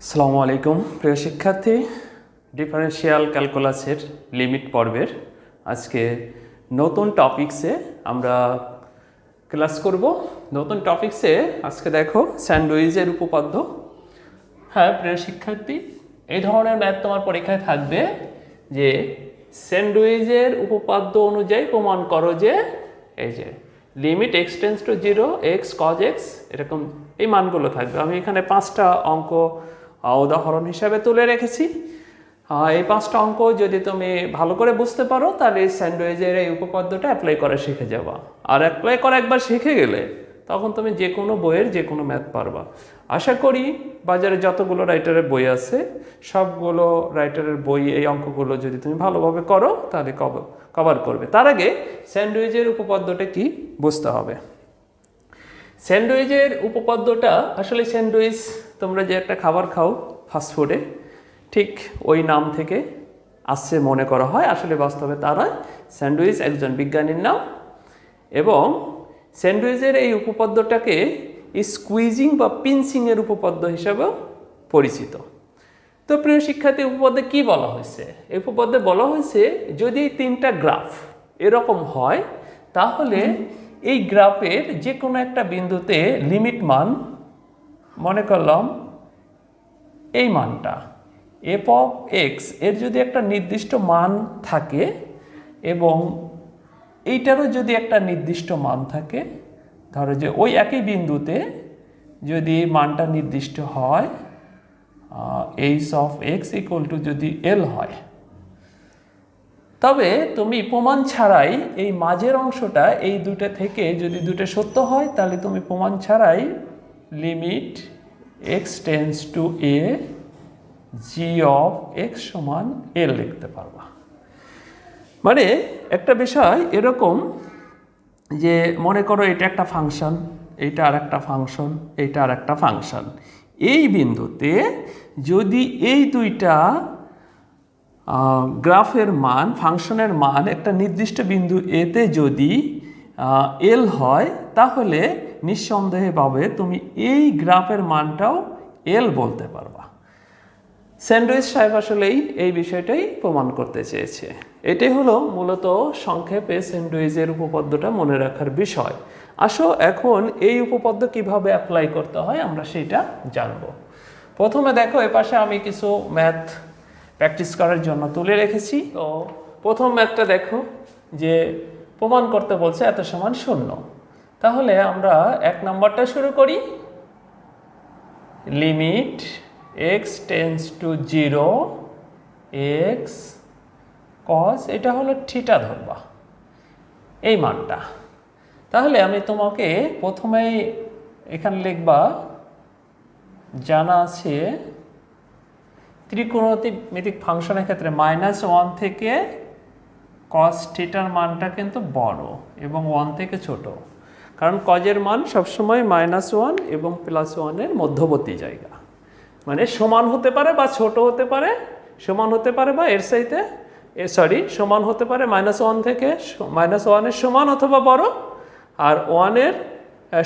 আসসালামু আলাইকুম প্রিয় শিক্ষার্থী, ডিফারেনশিয়াল ক্যালকুলাসের লিমিট পর্বের আজকে নতুন টপিকসে আমরা ক্লাস করব। নতুন টপিকসে আজকে দেখো স্যান্ডউইচের উপপাদ্য। হ্যাঁ প্রিয় শিক্ষার্থী, এই ধরনের ম্যাথ তোমার পরীক্ষায় থাকবে যে স্যান্ডউইচের উপপাদ্য অনুযায়ী প্রমাণ করো যে এই যে limit x tends to 0 x cos x, এরকম এই মানগুলো থাকবে। আমি এখানে 5টা অঙ্ক উদাহরণ হিসাবে তুলে রেখেছি। এই 5টা অঙ্ক যদি তুমি ভালো করে বুঝতে পারো তাহলে স্যান্ডউইচের এই উপপাদ্যটা অ্যাপ্লাই করা শিখে যাবা। আর অ্যাপ্লাই করা একবার শিখে গেলে তখন তুমি যে কোনো বইয়ের যে কোনো ম্যাথ পারবা। আশা করি বাজারে যতগুলো রাইটারের বই আছে সবগুলো রাইটারের বই এই অঙ্কগুলো যদি তুমি ভালোভাবে করো তাহলে কভার করবে। তার আগে স্যান্ডউইচের উপপাদ্যটা কি বুঝতে হবে। স্যান্ডউইচের উপপাদ্যটা আসলে স্যান্ডউইচ তোমরা যে একটা খাবার খাও ফাস্টফুডে, ঠিক ওই নাম থেকে আসছে মনে করা হয়। আসলে বাস্তবে তারা স্যান্ডউইচ একজন বিজ্ঞানীর নাম, এবং স্যান্ডউইচের এই উপপাদ্যটাকে স্কুইজিং বা পিঞ্চিংয়ের উপপাদ্য হিসেবে পরিচিত। তো প্রিয় শিক্ষার্থী, উপপাদ্যে কি বলা হয়েছে? এই উপপাদ্যে বলা হয়েছে যদি এই 3টা গ্রাফ এরকম হয় তাহলে এই গ্রাফের যে কোনো একটা বিন্দুতে লিমিট মান, মনে করলাম এই মানটা এফ অফ এক্স, এর যদি একটা নির্দিষ্ট মান থাকে এবং এইটারও যদি একটা নির্দিষ্ট মান থাকে, ধরো যে ওই একই বিন্দুতে যদি মানটা নির্দিষ্ট হয় H of x equal to যদি এল হয়, তবে তুমি প্রমাণ ছাড়াই এই মাঝের অংশটা এই দুটো থেকে যদি দুটো সত্য হয় তাহলে তুমি প্রমাণ ছাড়াই limit x tends two A G of x সমান এল লিখতে পারবা। মানে একটা বিষয় এরকম যে মনে করো এটা একটা ফাংশন, এইটা আর একটা ফাংশন, এইটা আর একটা ফাংশন। এই বিন্দুতে যদি এই দুইটা গ্রাফের মান, ফাংশনের মান একটা নির্দিষ্ট বিন্দু এতে যদি এল হয় তাহলে নিঃসন্দেহভাবে তুমি এই গ্রাফের মানটাও এল বলতে পারবা। স্যান্ডউইচ সাহেব আসলেই এই বিষয়টাই প্রমাণ করতে চেয়েছে। এটাই হলো মূলত সংক্ষেপে স্যান্ডউইচের উপপাদ্যটা মনে রাখার বিষয়। আসো এখন এই উপপাদ্য কিভাবে অ্যাপ্লাই করতে হয় আমরা সেটা জানবো। প্রথমে দেখো এপাশে আমি কিছু ম্যাথ প্র্যাকটিস করার জন্য তুলে রেখেছি। তো প্রথম ম্যাথটা দেখো যে প্রমাণ করতে বলছে এত সমান 0। তাহলে আমরা 1 নম্বরটা শুরু করি। Limit x tends to 0 x cos, এটা হলো থিটা ধরবা এই মানটা। তাহলে আমি তোমাকে প্রথমেই এখানে লিখবা, জানা আছে ত্রিকোণমিতিক ফাংশনের ক্ষেত্রে -1 থেকে কস থিটার মানটা কিন্তু বড় এবং 1 থেকে ছোট, কারণ কজের মান সবসময় -1 এবং +1 এর মধ্যবর্তী জায়গা। মানে সমান হতে পারে বা ছোট হতে পারে, সমান হতে পারে বা এর চাইতে সমান হতে পারে -1 থেকে -1 এর সমান অথবা বড়, আর 1 এর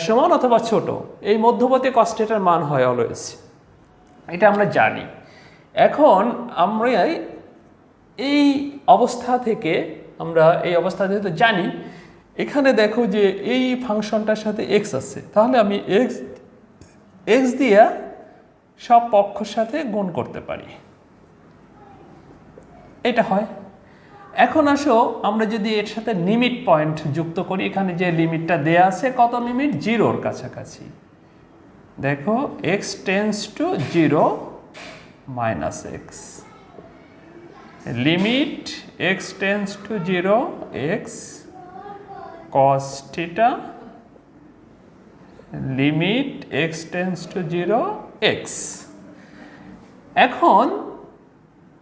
সমান অথবা ছোট। এই মধ্যবর্তী কস থিটার মান হয় অলওয়েজ, এটা আমরা জানি। এখন আমরা এই অবস্থা থেকে তো জানি এখানে দেখো যে এই ফাংশনটার সাথে এক্স আছে, তাহলে আমি এক্স দিয়ে সব পক্ষের সাথে গুণ করতে পারি, এটা হয়। এখন আসো আমরা যদি এর সাথে লিমিট পয়েন্ট যুক্ত করি, এখানে যে লিমিটটা দেয়া আছে কত লিমিট 0-র কাছাকাছি। দেখো x tends to 0 minus x, limit x tends to 0 x cos theta, limit x tends to 0 x. এখন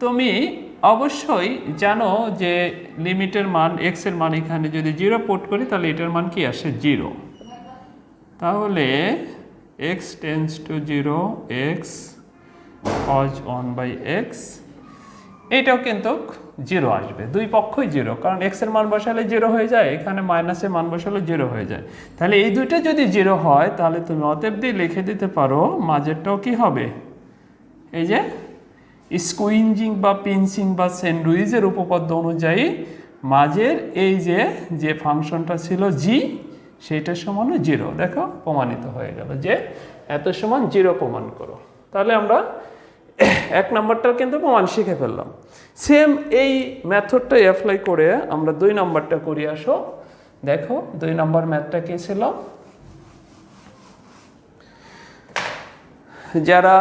তুমি অবশ্যই জানো যে লিমিটের মান এক্স এর মান এখানে যদি 0 পুট করি তাহলে এটার মান কি আসে 0। তাহলে x tends to 0 x cos 1/x, এটাও কিন্তু 0 আসবে, দুই পক্ষই 0, কারণ x এর মান বসালে 0 হয়ে যায়, এখানে মাইনাসের মান বসালে 0 হয়ে যায়। তাহলে এই দুইটা যদি 0 হয় তাহলে তুমি অতএব দিয়ে লিখে দিতে পারো মাঝেরটাও কি হবে এই যে স্কুইঞ্জিং বা পিঞ্চিং বা স্যান্ডউইচের উপপাদ্য অনুযায়ী মাঝের এই যে ফাংশনটা ছিল জি, সেইটার সমান 0। দেখো প্রমাণিত হয়ে গেল যে এত সমান 0 প্রমাণ করো। তাহলে আমরা 1 নম্বরটার কিন্তু প্রমাণ শিখে ফেললাম। সেম এই মেথডটা অ্যাপ্লাই করে আমরা 2 নম্বরটা করি। আসো দেখো 2 নম্বর ম্যাথটা কি ছিল। যারা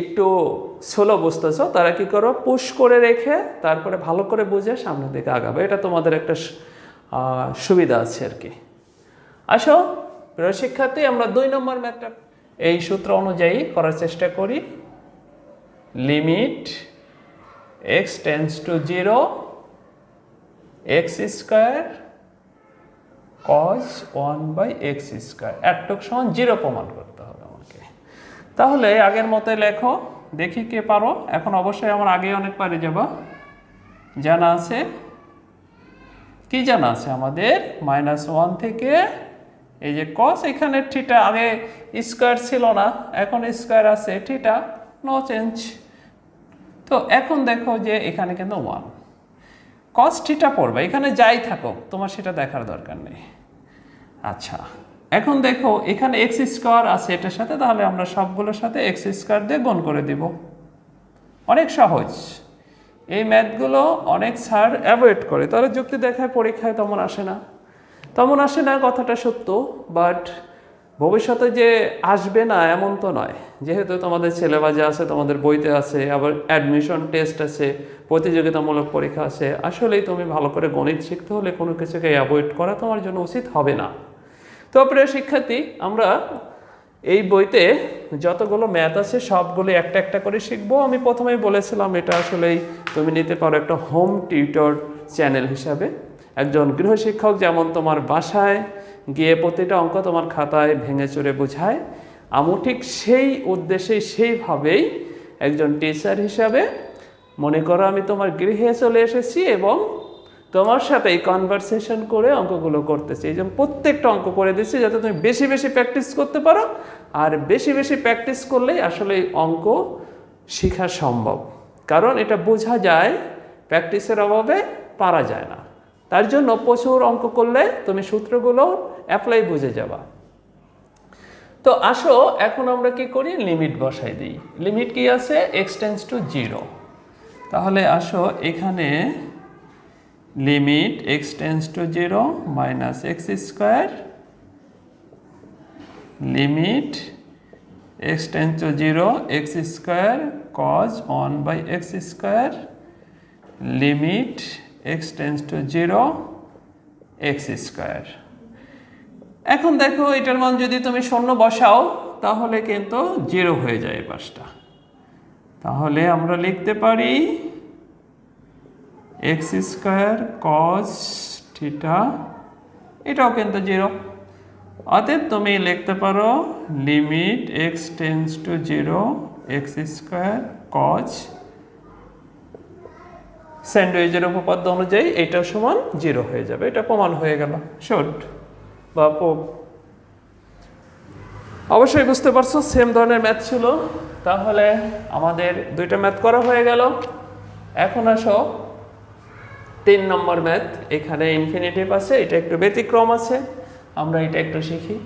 একটু স্লো বুঝতেছো তারা কি করো, পুশ করে রেখে তারপরে ভালো করে বুঝে সামনের দিকে আগাবে। এটা তোমাদের একটা সুবিধা আছে আর কি। আসো প্রিয় শিক্ষার্থী, আমরা 2 নম্বর ম্যাথটা এই সূত্র অনুযায়ী করার চেষ্টা করি। Limit x tends two 0 x square cos 1/x square এতটুক সমান 0 প্রমাণ করতে হবে আমাকে। তাহলে আগের মতোই লেখো, দেখি কে পারো। এখন অবশ্যই আমার আগে অনেক পারে যাবা। জানা আছে কি, জানা আছে আমাদের -1 থেকে এই যে cos, এখানে থিটা আগে স্কয়ার ছিল না, এখন স্কয়ার আছে, থিটা নো চেঞ্জ। তো এখন দেখো যে এখানে কিন্তু 1 cos থিটা পড়বে, এখানে যাই থাকো তোমার সেটা দেখার দরকার নেই। আচ্ছা এখন দেখো এখানে x স্কয়ার আছে এটার সাথে, তাহলে আমরা সবগুলোর সাথে x স্কয়ার দিয়ে গুণ করে দিব। অনেক সহজ। এই ম্যাথগুলো অনেক স্যার অ্যাভয়েড করে, তারা যুক্তি দেখায় পরীক্ষায় তেমন আসে না, কথাটা সত্য। বাট ভবিষ্যতে যে আসবে না এমন তো নয়, যেহেতু তোমাদের সিলেবাসে আছে, তোমাদের বইতে আছে, আবার অ্যাডমিশন টেস্ট আছে, প্রতিযোগিতামূলক পরীক্ষা আছে। আসলেই তুমি ভালো করে গণিত শিখতে হলে কোনো কিছুকে অ্যাভয়েড করা তোমার জন্য উচিত হবে না। তো প্রিয় শিক্ষার্থী, আমরা এই বইতে যতগুলো ম্যাথ আছে সবগুলো একটা একটা করে শিখবো। আমি প্রথমেই বলেছিলাম এটা আসলেই তুমি নিতে পারো একটা হোম টিউটর চ্যানেল হিসাবে। একজন গৃহশিক্ষক যেমন তোমার বাসায় গিয়ে প্রতিটা অঙ্ক তোমার খাতায় ভেঙে চুরে বোঝায়, আমি ঠিক সেই উদ্দেশ্যে সেইভাবেই একজন টিচার হিসাবে মনে করো আমি তোমার গৃহে চলে এসেছি এবং তোমার সাথে এই কনভারসেশন করে অঙ্কগুলো করতেছি। এই জন্য প্রত্যেকটা অঙ্ক করে দিচ্ছি যাতে তুমি বেশি বেশি প্র্যাকটিস করতে পারো। আর বেশি বেশি প্র্যাকটিস করলেই আসলে এই অঙ্ক শেখা সম্ভব, কারণ এটা বোঝা যায়, প্র্যাকটিসের অভাবে পারা যায় না। তার জন্য প্রচুর অঙ্ক করলে তুমি সূত্রগুলো অ্যাপ্লাই বুঝে যাবা। তো আসো এখন আমরা কি করি, লিমিট বসাই দিই। লিমিট কি আছে, x টেন্ডস টু 0। তাহলে আসো এখানে limit x tends two 0 minus x square, limit x tends two 0 x square cos 1/x square, limit x tends two 0 x square. এখন দেখো এটার মান যদি তুমি 0 বসাও তাহলে কিন্তু 0 হয়ে যায় এই পাশটা। তাহলে আমরা লিখতে পারি x স্কয়ার cos থিটা, এটাও কিন্তু 0। অতএব তুমি লিখতে পারো limit x tends two 0 x square cos, স্যান্ডউইচের উপপাদ্য অনুযায়ী এটা সমান 0 হয়ে যাবে। এটা প্রমাণ হয়ে গেল। শর্ট বা অবশ্যই বুঝতে পারছো সেম ধরনের ম্যাথ ছিল। তাহলে আমাদের 2টা ম্যাথ করা হয়ে গেল। এখন আসো 3 নম্বর ম্যাথ। এখানে ইনফিনিটিভ আছে, এটা একটু ব্যতিক্রম আছে, আমরা এটা একটু শিখি।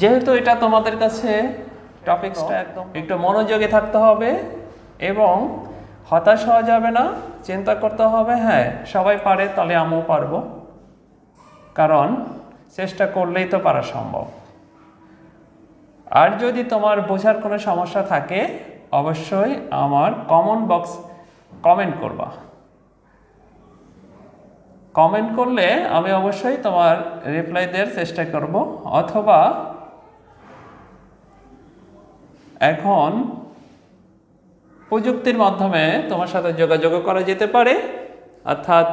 যেহেতু এটা তোমাদের কাছে টপিকসটা একদম একটু মনোযোগী থাকতে হবে এবং হতাশ হওয়া যাবে না, চিন্তা করতে হবে হ্যাঁ সবাই পারে তাহলে আমিও পারবো, কারণ চেষ্টা করলেই তো পারা সম্ভব। আর যদি তোমার বোঝার কোনো সমস্যা থাকে অবশ্যই আমার কমেন্ট বক্স কমেন্ট করবা। কমেন্ট করলে আমি অবশ্যই তোমার রিপ্লাই দেওয়ার চেষ্টা করব, অথবা এখন প্রযুক্তির মাধ্যমে তোমার সাথে যোগাযোগ করা যেতে পারে, অর্থাৎ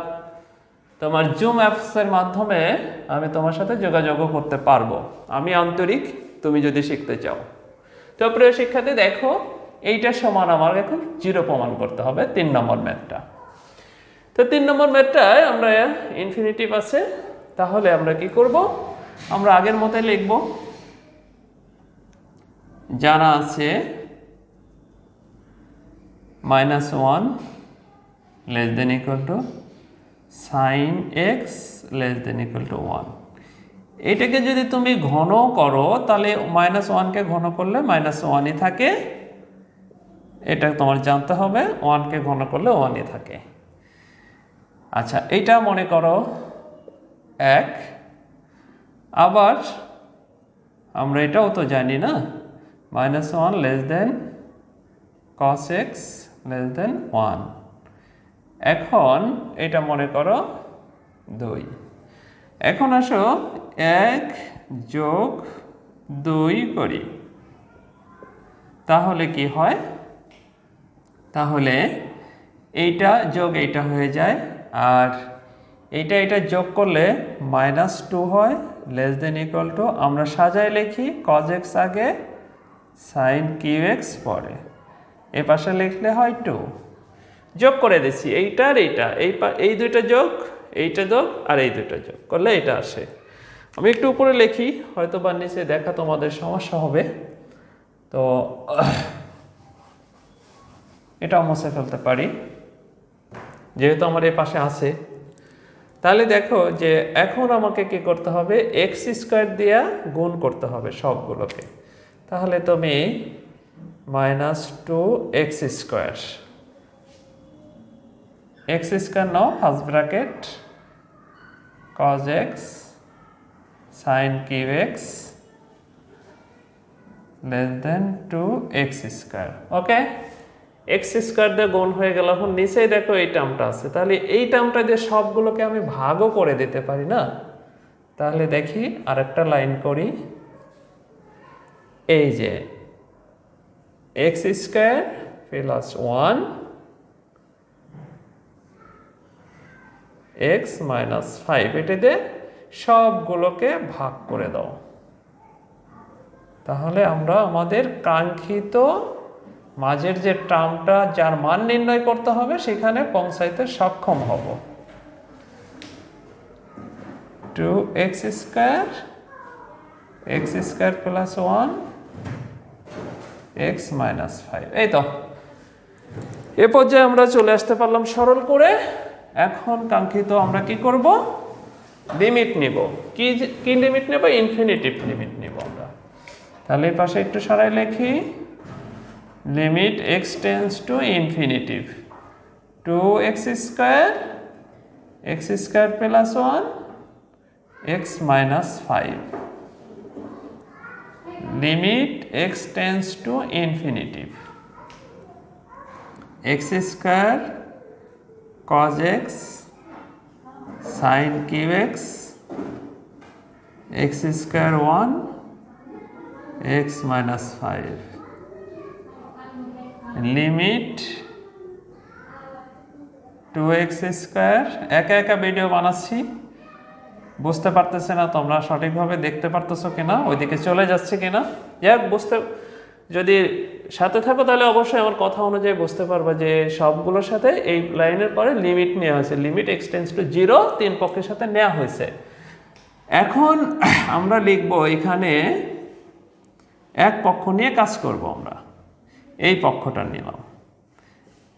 তোমার জুম অ্যাপসের মাধ্যমে আমি তোমার সাথে যোগাযোগ করতে পারবো। আমি আন্তরিক, তুমি যদি শিখতে চাও। তো প্রিয় শিক্ষার্থী দেখো এইটার সমান আমার এখন 0 প্রমাণ করতে হবে 3 নম্বর ম্যাথটা। তো 3 নম্বর ম্যাথটায় আমরা ইনফিনিটিভ আছে, তাহলে আমরা কি করব, আমরা আগের মতোই লিখব, জানা আছে -1 less than equal to sin x less than equal to 1। এটাকে যদি তুমি ঘন করো তাহলে -1 কে ঘন করলে -1ই থাকে, এটা তোমার জানতে হবে। 1 কে ঘন করলে 1ই থাকে। আচ্ছা, এইটা মনে করো 1। আবার আমরা এটাও তো জানি না, -1 less than cos x less than 1। এখন এটা মনে করো 2। এখন আসো 1 যোগ 2 করি, তাহলে কি হয়? তাহলে এইটা যোগ এইটা হয়ে যায়, আর এটা যোগ করলে -2 হয় লেস দেন ইকুয়াল টু, আমরা সাজায় লিখি cos x আগে sin qx পরে, এ পাশে লিখলে হয় 2। যোগ করে দিচ্ছি এইটা আর এইটা, এই দুইটা যোগ, এইটা যোগ আর এই দুইটা যোগ করলে এটা আসে। আমি একটু উপরে লিখি, হয়তো বা নিচে দেখা তোমাদের সমস্যা হবে, তো এটাও মুছে ফেলতে পারি যেহেতু আমার এই পাশে আছে। তাহলে দেখো যে এখন আমাকে কি করতে হবে, x² দিয়ে গুণ করতে হবে সবগুলোকে। তাহলে তুমি -2x², x² নাও first bracket, cos x sin qx less than 2x²। Okay, x² দিয়ে গুণ হয়ে গেল। এখন নিচেই দেখো এই টার্মটা আছে, তাহলে এই টার্মটা দিয়ে সবগুলোকে আমি ভাগও করে দিতে পারি না? তাহলে দেখি আরেকটা লাইন করি, এই যে x² প্লাস 1 x মাইনাস 5, এটাতে সবগুলোকে ভাগ করে দাও। তাহলে আমরা আমাদের কাঙ্ক্ষিত মাঝের যে টার্মটা যার মান নির্ণয় করতে হবে সেখানে পৌঁছাইতে সক্ষম হব। 2x² x² plus 1 x minus 5। এই তো এ পর্যায়ে আমরা চলে আসতে পারলাম সরল করে। এখন কাঙ্ক্ষিত আমরা কি করব, লিমিট নিব। কি লিমিট নেব? ইনফিনিটিভ লিমিট নিব আমরা। তাহলে এই পাশে একটু সরাই লিখি, limit x tends to infinitive 2x² x² plus 1 x minus 5, limit x tends to infinitive x² cos x sin qx x² 1 x minus 5, limit 2x²। একা একা ভিডিও বানাচ্ছি, বুঝতে পারতেছে না তোমরা সঠিকভাবে দেখতে পারতেছো কিনা, ওইদিকে চলে যাচ্ছে কিনা। যাক, যদি সাথে থাকো তাহলে অবশ্যই আমার কথা অনুযায়ী বুঝতে পারবা যে সবগুলোর সাথে এই লাইনের পরে লিমিট নেওয়া হয়েছে, লিমিট x টেন্ডস টু 0 তিন পক্ষের সাথে নেওয়া হয়েছে। এখন আমরা লিখব এখানে এক পক্ষ নিয়ে কাজ করব, আমরা এই পক্ষটা নিলাম,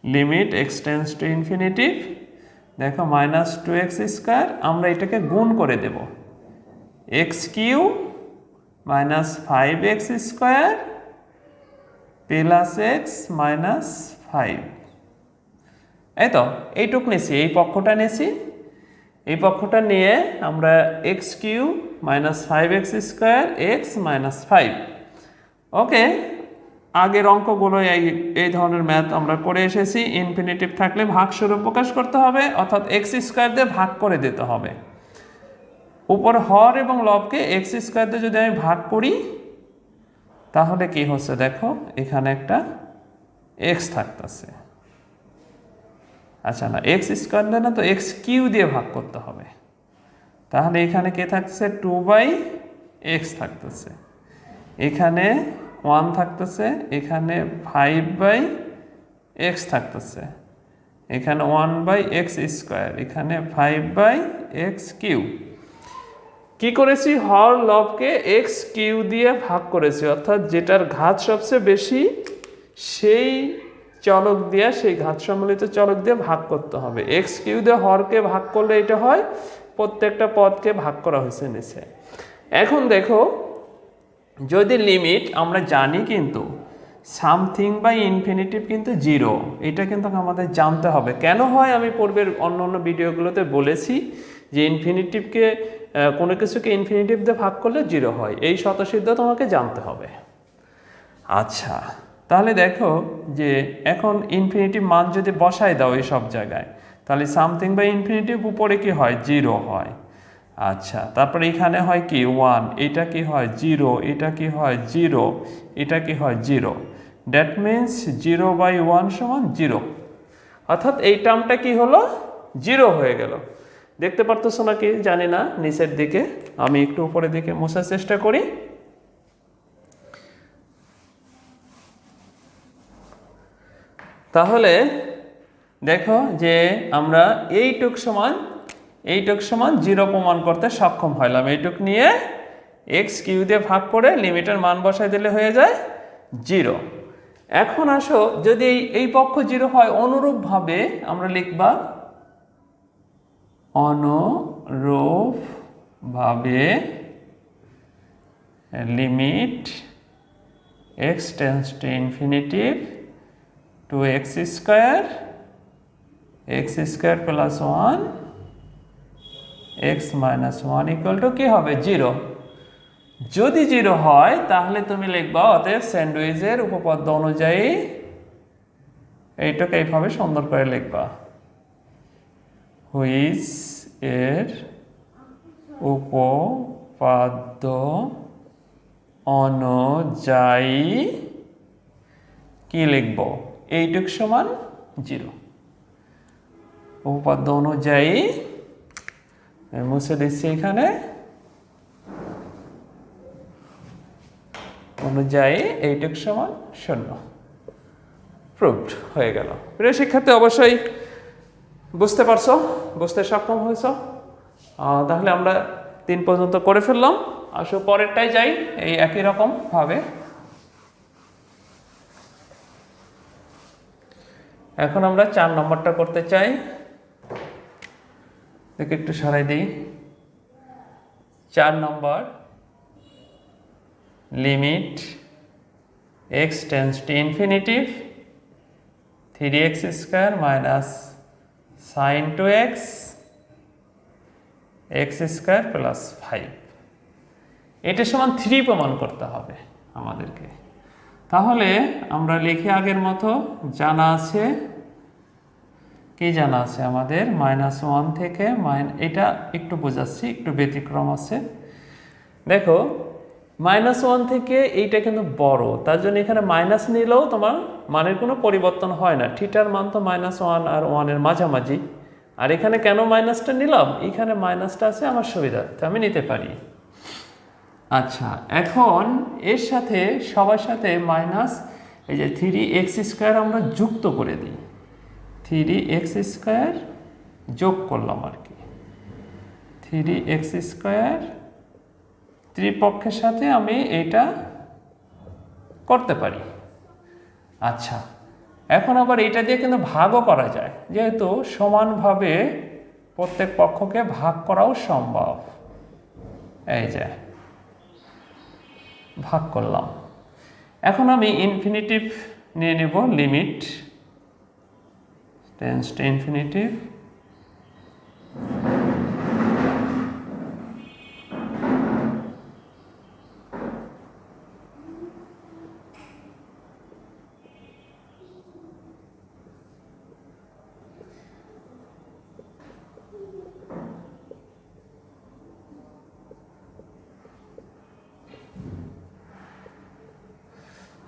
limit x tends to infinitive. দেখো -2x², আমরা এটাকে গুণ করে দেব, x³ minus 5x² plus x minus 5। এই তো এইটুক নিয়েছি, এই পক্ষটা নিয়েছি। এই পক্ষটা নিয়ে আমরা x³ minus 5x² x minus 5। ওকে, আগের অঙ্কগুলো এই ধরনের ম্যাথ আমরা করে এসেছি। ইনফিনিটিভ থাকলে ভাগস্বরূপ প্রকাশ করতে হবে, অর্থাৎ x² দিয়ে ভাগ করে দিতে হবে। উপর হর এবং লবকে x² দিয়ে যদি আমি ভাগ করি তাহলে কি হচ্ছে দেখো, এখানে একটা x থাকতেছে। আচ্ছা না, x² দিয়ে না তো x³ দিয়ে ভাগ করতে হবে। তাহলে এখানে কে থাকতেছে, 2/x থাকতেছে, এখানে 1 থাকতেছে, এখানে 5/x থাকতেছে, এখানে 1/x², এখানে 5/x³। কি করেছি, হর লবকে এক্স কিউ দিয়ে ভাগ করেছি, অর্থাৎ যেটার ঘাত সবচেয়ে বেশি সেই চলক দিয়ে, সেই ঘাত সম্মিলিত চলক দিয়ে ভাগ করতে হবে। এক্স কিউ দিয়ে হরকে ভাগ করলে এটা হয়, প্রত্যেকটা পদকে ভাগ করা হয়েছে নিচে। এখন দেখো, যদি লিমিট আমরা জানি কিন্তু সামথিং বাই ইনফিনিটিভ কিন্তু জিরো, এটা কিন্তু আমাদের জানতে হবে। কেন হয় আমি পূর্বের অন্য অন্য ভিডিওগুলোতে বলেছি যে ইনফিনিটিভকে, কোনো কিছুকে ইনফিনিটিভ দিয়ে ভাগ করলে জিরো হয়, এই স্বতঃসিদ্ধ তোমাকে জানতে হবে। আচ্ছা, তাহলে দেখো যে এখন ইনফিনিটিভ মান যদি বসাই দাও এই সব জায়গায়, তাহলে সামথিং বাই ইনফিনিটিভ উপরে কি হয়, জিরো হয়। আচ্ছা, তারপরে এখানে হয় কি 1, এটা কি হয় 0, এটা কি হয় 0, এটা কি হয় 0। দ্যাট মিন্স 0/1 সমান 0, অর্থাৎ এই টার্মটা কি হলো, 0 হয়ে গেল। দেখতে পারতেছো নাকি জানি না, নিচের দিকে আমি একটু উপরের দিকে মোছার চেষ্টা করি। তাহলে দেখো যে আমরা এইটুক সমান 0 প্রমাণ করতে সক্ষম হলাম। এইটুক নিয়ে এক্স কিউ দিয়ে ভাগ করে লিমিটের মান বসাই দিলে হয়ে যায় 0। এখন আসো, যদি এই পক্ষ 0 হয়, অনুরূপভাবে আমরা লিখবা, অনুরূপভাবে limit x tends to infinitive to x square plus 1 x minus 1 equal to কি হবে, 0। যদি 0 হয় তাহলে তুমি লিখবা, অতএব স্যান্ডউইচের উপপাদ্য অনুযায়ী এইটাকে এইভাবে সুন্দর করে লিখবা, হুইচ এর উপপাদ্য অনুযায়ী কি লিখব, এইটুক সমান 0। উপপাদ্য অনুযায়ী মুছে দিচ্ছি এখানে, অনুযায়ী এইটুক সমান 0, প্রুভড হয়ে গেল। প্রিয় শিক্ষার্থী, অবশ্যই বুঝতে পারছো, বুঝতে সক্ষম হয়েছ। তাহলে আমরা 3 পর্যন্ত করে ফেললাম। আসো পরেরটাই যাই, এই একই রকম ভাবে। এখন আমরা 4 নম্বরটা করতে চাই, দেখে একটু সরাই দিই। 4 number, limit x tends to infinitive 3x square minus sine 2x x square plus 5, এটা সমান 3 প্রমাণ করতে হবে আমাদেরকে। তাহলে আমরা লিখে আগের মতো, জানা আছে কি, জানা আছে আমাদের -1 থেকে এটা একটু বোঝাচ্ছি, একটু ব্যতিক্রম আছে। দেখো, -1 থেকে এইটা কিন্তু বড়, তার জন্য এখানে মাইনাস নিলেও তোমার মানের কোনো পরিবর্তন হয় না। থিটার মান তো -1 আর 1 এর মাঝামাঝি। আর এখানে কেন মাইনাসটা নিলাম, এখানে মাইনাসটা আছে আমার সুবিধার্থে, আমি নিতে পারি। আচ্ছা, এখন এর সাথে সবার সাথে মাইনাস এই যে 3x স্কোয়ার আমরা যুক্ত করে দিই, 3x স্কোয়ার যোগ করলাম আর কি, 3x স্কোয়ার ত্রিপক্ষের সাথে আমি এটা করতে পারি। আচ্ছা, এখন আবার এটা দিয়ে কিন্তু ভাগও করা যায়, যেহেতু সমানভাবে প্রত্যেক পক্ষকে ভাগ করাও সম্ভব। এই যে ভাগ করলাম। এখন আমি ইনফিনিটিভ নিয়ে নেব, লিমিট টেন্ডস টু ইনফিনিটিভ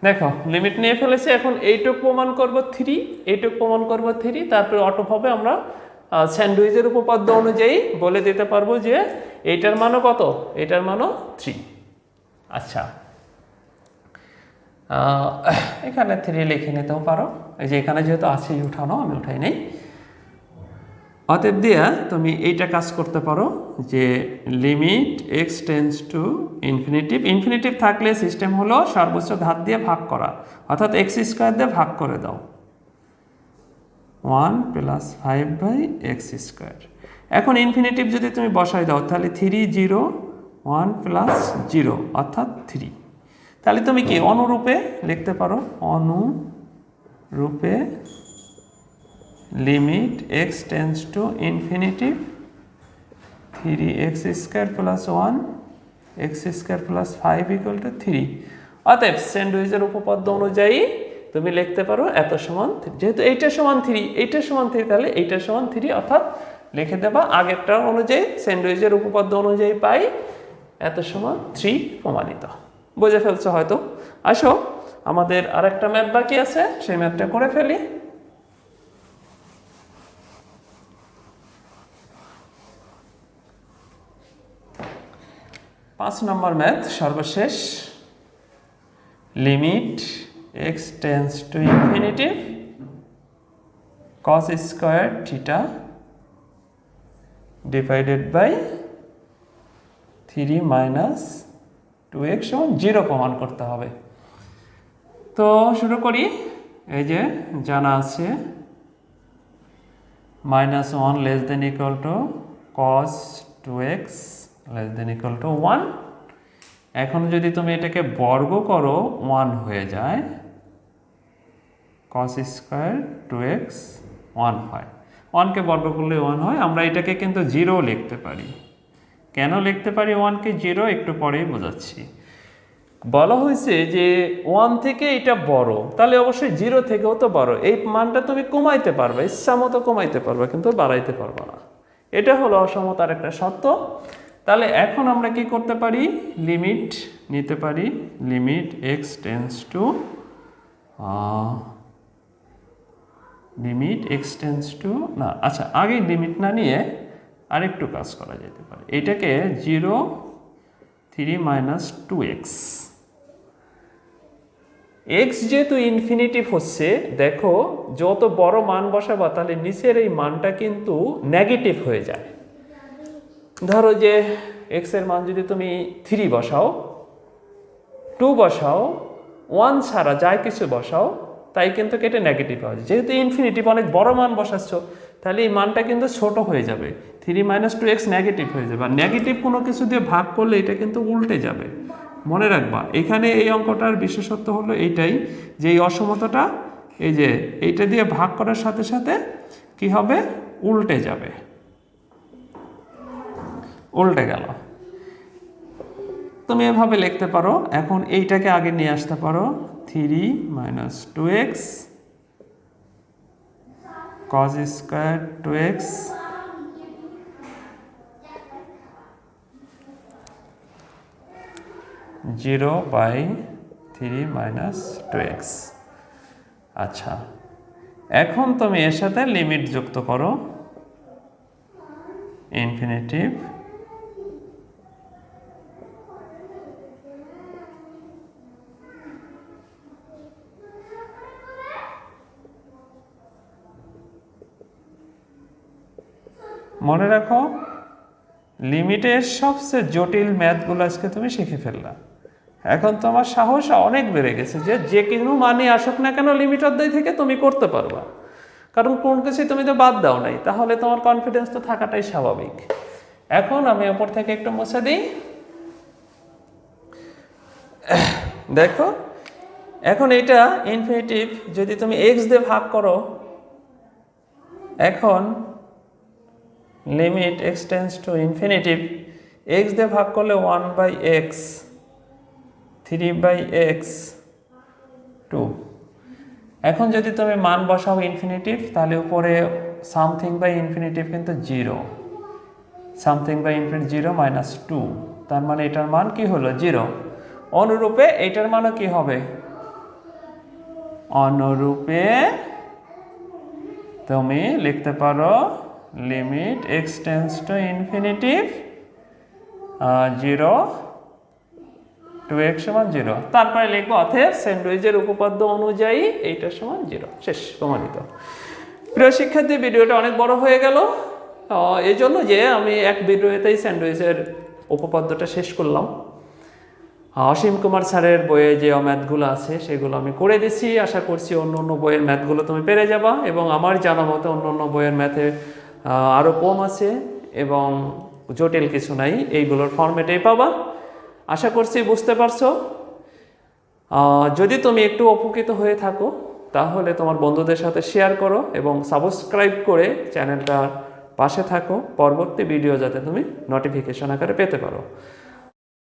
দেখো লিমিট নিয়ে ফেলেছি। এখন এইটুক প্রমাণ করব 3, এইটুক প্রমাণ করব 3, তারপরে অটোভাবে আমরা স্যান্ডউইচের উপপাদ্য অনুযায়ী বলে দিতে পারবো যে এইটার মানও কত, এটার মানও 3। আচ্ছা, এখানে 3 লিখে নিতেও পারো, এই যে এখানে যেহেতু আছে উঠানো, আমি উঠাই নেই। অতএব দিয়া তুমি এইটা কাজ করতে পারো যে limit x tends to infinitive. Infinitive থাকলে সিস্টেম হলো সর্বোচ্চ ঘাত দিয়ে ভাগ করা, অর্থাৎ এক্স স্কোয়ার দিয়ে ভাগ করে দাও 1 + 5/x স্কোয়ার। এখন ইনফিনিটিভ যদি তুমি বসাই দাও তাহলে 3 0 1 + 0 অর্থাৎ 3। তাহলে তুমি কি অনুরূপে লিখতে পারো, অনুরূপে limit x tends to infinitive 3x square + 1 x square + 5 = 3। অতএব স্যান্ডউইচের উপপাদ্য অনুযায়ী তুমি লিখতে পারো এত সমান, যেহেতু এইটা সমান 3 এইটা সমান 3 তাহলে এইটা সমান 3, অর্থাৎ লিখে দেবা আগেরটা অনুযায়ী স্যান্ডউইচের উপপাদ্য অনুযায়ী পাই এত সমান 3 প্রমাণিত। বুঝে ফেলছো হয়তো। আসো আমাদের আরেকটা ম্যাথ বাকি আছে, সেই ম্যাথটা করে ফেলি। 5 নম্বর ম্যাথ সর্বশেষ, limit x tends to infinity cos square theta divided by 3 - 2x = 0 প্রমাণ করতে হবে। তো শুরু করি। এই যে জানা আছে -1 ≤ cos 2x ≤ 1। এখন যদি তুমি এটাকে বর্গ করো 1 হয়ে যায়, cos স্কয়ার 2x 1 হয়। 1কে বর্গ করলে 1 হয়। আমরা এটাকে কিন্তু 0 লিখতে পারি। কেন লিখতে পারি 1কে 0 একটু পরেই বোঝাচ্ছি। বলা হয়েছে যে 1 থেকে এটা বড়, তাহলে অবশ্যই 0 থেকেও তো বড়। এই মানটা তুমি কমাইতে পারবে, ইচ্ছা মতো কমাইতে পারবে, কিন্তু বাড়াইতে পারবে না। এটা হলো অসমতার একটা শর্ত। তাহলে এখন আমরা কি করতে পারি, লিমিট নিতে পারি, লিমিট এক্স টেন্স টু না, আচ্ছা আগে লিমিট না নিয়ে আরেকটু কাজ করা যেতে পারে। এটাকে 0 3 - 2x, x যেহেতু ইনফিনিটিভ হচ্ছে, দেখো যত বড় মান বসাবা তাহলে নিচের এই মানটা কিন্তু নেগেটিভ হয়ে যায়। ধরো যে x এর মান যদি তুমি 3 বসাও, 2 বসাও, 1 ছাড়া যাই কিছু বসাও, তাই কিন্তু এটা নেগেটিভ হবে। যেহেতু ইনফিনিটিভ অনেক বড় মান বসাচ্ছ, তাহলে এই মানটা কিন্তু ছোট হয়ে যাবে। 3 - 2x নেগেটিভ হয়ে যাবে। আর নেগেটিভ কোনো কিছু দিয়ে ভাগ করলে এটা কিন্তু উল্টে যাবে। মনে রাখবা, এখানে এই অঙ্কটার বিশেষত্ব হলো এইটাই যে এই অসমতাটা এই যে এইটা দিয়ে ভাগ করার সাথে সাথে কি হবে, উল্টে যাবে, উল্টে গেল। তুমি এভাবে লিখতে পারো। এখন এইটাকে আগে নিয়ে আসতে পারো, 3 - 2x cos square 2x (0/3 - 2x)। আচ্ছা, এখন তুমি এর সাথে লিমিট যুক্ত করো, ইনফিনিটিভ মনে রাখো লিমিটের সবচেয়ে জটিল ম্যাথগুলো আজকে তুমি শিখে ফেললা। এখন তোমার সাহস অনেক বেড়ে গেছে যে যে কোনো মানে আসুক না কেন লিমিট অধ্যায় থেকে তুমি করতে পারবা, কারণ কোন কিছু তুমি তো বাদ দাও নাই, তাহলে তোমার কনফিডেন্স তো থাকাটাই স্বাভাবিক। এখন আমি ওপর থেকে একটু মুছে দিই। দেখো এখন এটা ইনফিনিটিভ, যদি তুমি এক্স দিয়ে ভাগ করো, এখন limit x tends to infinitive, x দিয়ে ভাগ করলে 1/x 3/x 2। এখন যদি তুমি মান বসাও ইনফিনিটিভ, তাহলে উপরে সামথিং বাই ইনফিনিটিভ কিন্তু 0, সামথিং বাই ইনফিনিটিভ 0 - 2, তার মানে এটার মান কি হলো 0। অনুরূপে এটার মানও কি হবে, অনুরূপে তুমি লিখতে পারো limit x tends to infinitive 0 2x = 0। তারপরে লিখবো অতএব স্যান্ডউইচের উপপাদ্য অনুযায়ী এইটা সমান 0। শেষ, প্রমাণিত। প্রিয় শিক্ষার্থী, ভিডিওটা অনেক বড় হয়ে গেল। এই জন্য যে আমি এক ভিডিওতেই স্যান্ডউইচের উপপাদ্যটা শেষ করলাম। অসীম কুমার স্যারের বইয়ে যে ম্যাথগুলো আছে সেগুলো আমি করে দিছি। আশা করছি অন্য অন্য বইয়ের ম্যাথগুলো তুমি পেরে যাবা, এবং আমার জানা মতো অন্য অন্য বইয়ের ম্যাথে আরও কম আছে এবং জটিল কিছু নাই, এইগুলোর ফরম্যাটেই পাবা। আশা করছি বুঝতে পারছো। যদি তুমি একটু উপকৃত হয়ে থাকো তাহলে তোমার বন্ধুদের সাথে শেয়ার করো এবং সাবস্ক্রাইব করে চ্যানেলটার পাশে থাকো, পরবর্তী ভিডিও যাতে তুমি নোটিফিকেশন আকারে পেতে পারো।